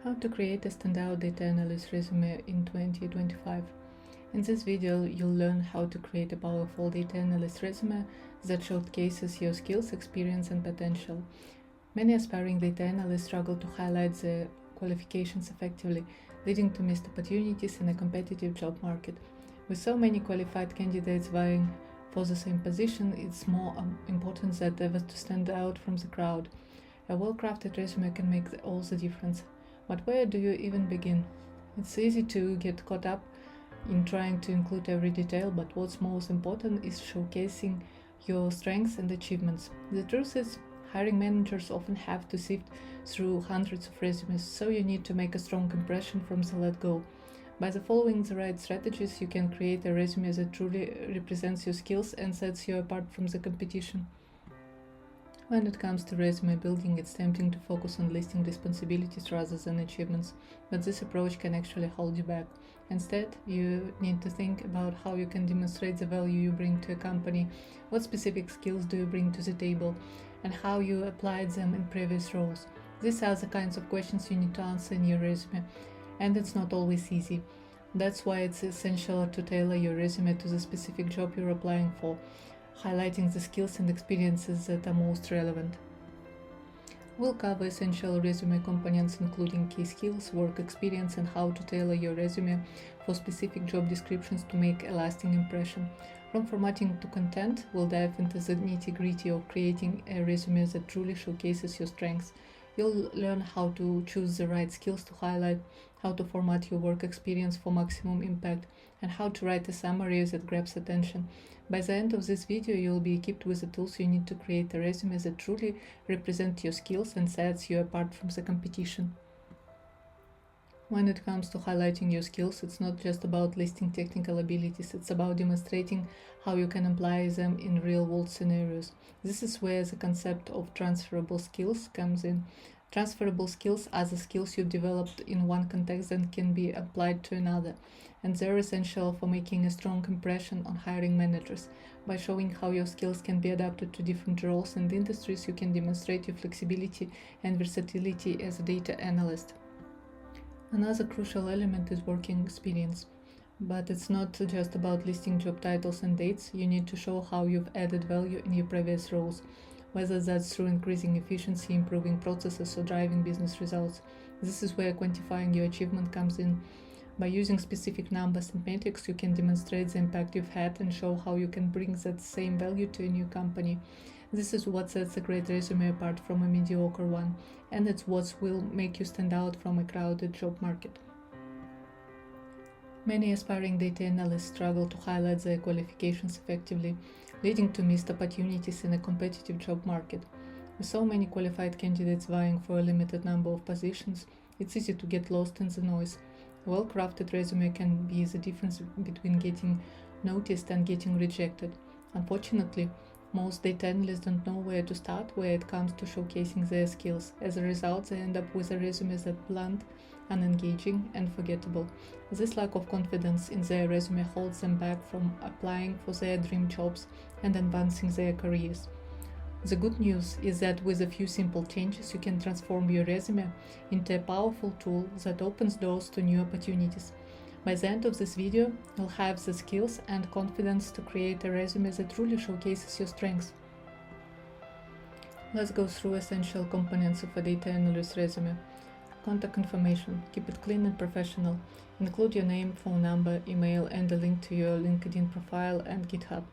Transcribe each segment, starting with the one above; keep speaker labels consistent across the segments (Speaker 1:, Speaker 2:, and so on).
Speaker 1: How to create a standout data analyst resume in 2025. In this video, you'll learn how to create a powerful data analyst resume that showcases your skills, experience, and potential. Many aspiring data analysts struggle to highlight their qualifications effectively, leading to missed opportunities in a competitive job market. With so many qualified candidates vying for the same position, it's more important than ever to stand out from the crowd. A well-crafted resume can make all the difference. But where do you even begin? It's easy to get caught up in trying to include every detail, but what's most important is showcasing your strengths and achievements. The truth is, hiring managers often have to sift through hundreds of resumes, so you need to make a strong impression from the let-go. By following the right strategies, you can create a resume that truly represents your skills and sets you apart from the competition. When it comes to resume building, it's tempting to focus on listing responsibilities rather than achievements, but this approach can actually hold you back. Instead, you need to think about how you can demonstrate the value you bring to a company, what specific skills do you bring to the table, and how you applied them in previous roles. These are the kinds of questions you need to answer in your resume, and it's not always easy. That's why it's essential to tailor your resume to the specific job you're applying for, highlighting the skills and experiences that are most relevant. We'll cover essential resume components including key skills, work experience, and how to tailor your resume for specific job descriptions to make a lasting impression. From formatting to content, we'll dive into the nitty-gritty of creating a resume that truly showcases your strengths. You'll learn how to choose the right skills to highlight, how to format your work experience for maximum impact, and how to write a summary that grabs attention. By the end of this video, you'll be equipped with the tools you need to create a resume that truly represents your skills and sets you apart from the competition. When it comes to highlighting your skills, it's not just about listing technical abilities, it's about demonstrating how you can apply them in real-world scenarios. This is where the concept of transferable skills comes in. Transferable skills are the skills you've developed in one context and can be applied to another, and they're essential for making a strong impression on hiring managers. By showing how your skills can be adapted to different roles and industries, you can demonstrate your flexibility and versatility as a data analyst. Another crucial element is working experience. But it's not just about listing job titles and dates. You need to show how you've added value in your previous roles, whether that's through increasing efficiency, improving processes, or driving business results. This is where quantifying your achievement comes in. By using specific numbers and metrics, you can demonstrate the impact you've had and show how you can bring that same value to a new company. This is what sets a great resume apart from a mediocre one, and it's what will make you stand out from a crowded job market. Many aspiring data analysts struggle to highlight their qualifications effectively, leading to missed opportunities in a competitive job market. With so many qualified candidates vying for a limited number of positions, it's easy to get lost in the noise. A well-crafted resume can be the difference between getting noticed and getting rejected. Unfortunately, most data analysts don't know where to start when it comes to showcasing their skills. As a result, they end up with a resume that's blunt, unengaging, and forgettable. This lack of confidence in their resume holds them back from applying for their dream jobs and advancing their careers. The good news is that with a few simple changes, you can transform your resume into a powerful tool that opens doors to new opportunities. By the end of this video, you'll have the skills and confidence to create a resume that truly showcases your strengths. Let's go through essential components of a data analyst resume. Contact information. Keep it clean and professional. Include your name, phone number, email, and a link to your LinkedIn profile and GitHub.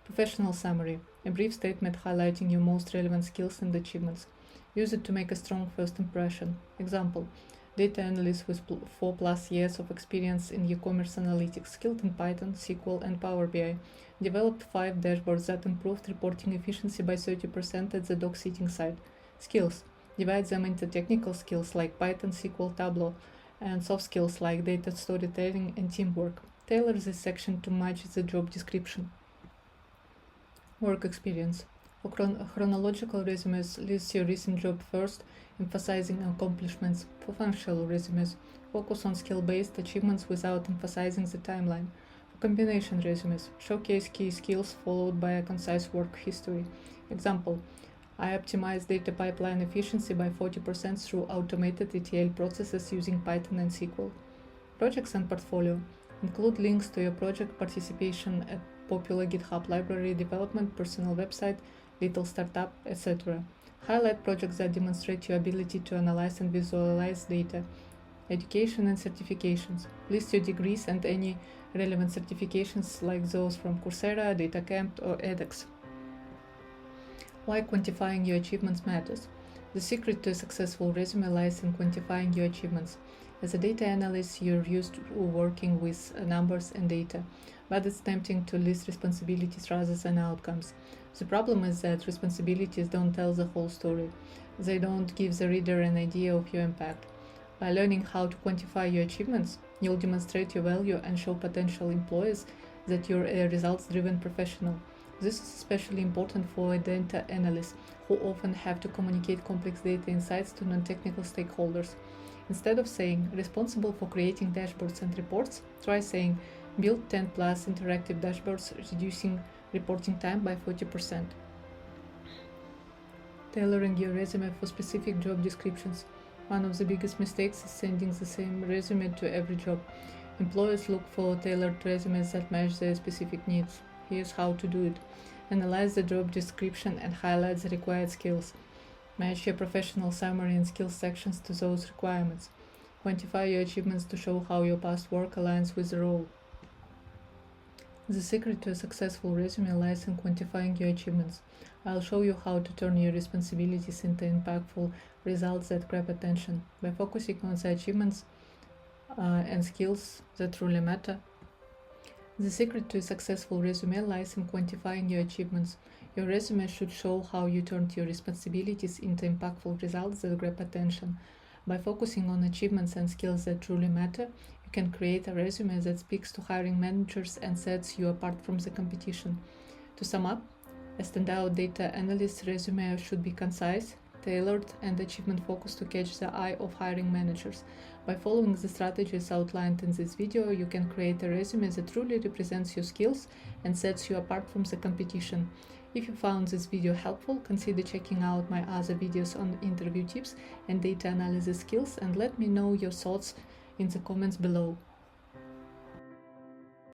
Speaker 1: Professional summary. A brief statement highlighting your most relevant skills and achievements. Use it to make a strong first impression. Example: data analyst with 4+ years of experience in e-commerce analytics, skilled in Python, SQL, and Power BI. Developed 5 dashboards that improved reporting efficiency by 30% at the dog sitting site. Skills. Divide them into technical skills like Python, SQL, Tableau, and soft skills like data storytelling and teamwork. Tailor this section to match the job description. Work experience. For chronological resumes, list your recent job first, emphasizing accomplishments. For functional resumes, focus on skill-based achievements without emphasizing the timeline. For combination resumes, showcase key skills followed by a concise work history. Example: I optimized data pipeline efficiency by 40% through automated ETL processes using Python and SQL. Projects and portfolio include links to your project participation at popular GitHub library development, personal website, little startup, etc. Highlight projects that demonstrate your ability to analyze and visualize data. Education and certifications. List your degrees and any relevant certifications like those from Coursera, DataCamp, or edX. Why quantifying your achievements matters. The secret to a successful resume lies in quantifying your achievements. As a data analyst, you're used to working with numbers and data, but it's tempting to list responsibilities rather than outcomes. The problem is that responsibilities don't tell the whole story. They don't give the reader an idea of your impact. By learning how to quantify your achievements, you'll demonstrate your value and show potential employers that you're a results-driven professional. This is especially important for data analysts, who often have to communicate complex data insights to non-technical stakeholders. Instead of saying, responsible for creating dashboards and reports, try saying, build 10 plus interactive dashboards, reducing reporting time by 40%. Tailoring your resume for specific job descriptions. One of the biggest mistakes is sending the same resume to every job. Employers look for tailored resumes that match their specific needs. Here's how to do it. Analyze the job description and highlight the required skills. Match your professional summary and skills sections to those requirements. Quantify your achievements to show how your past work aligns with the role. The secret to a successful resume lies in quantifying your achievements. I'll show you how to turn your responsibilities into impactful results that grab attention. By focusing on the achievements and skills that truly matter. The secret to a successful resume lies in quantifying your achievements. Your resume should show how you turned your responsibilities into impactful results that grab attention. By focusing on achievements and skills that truly matter, you can create a resume that speaks to hiring managers and sets you apart from the competition. To sum up, a standout data analyst resume should be concise, tailored, and achievement-focused to catch the eye of hiring managers. By following the strategies outlined in this video, you can create a resume that truly represents your skills and sets you apart from the competition. If you found this video helpful, consider checking out my other videos on interview tips and data analysis skills, and let me know your thoughts in the comments below.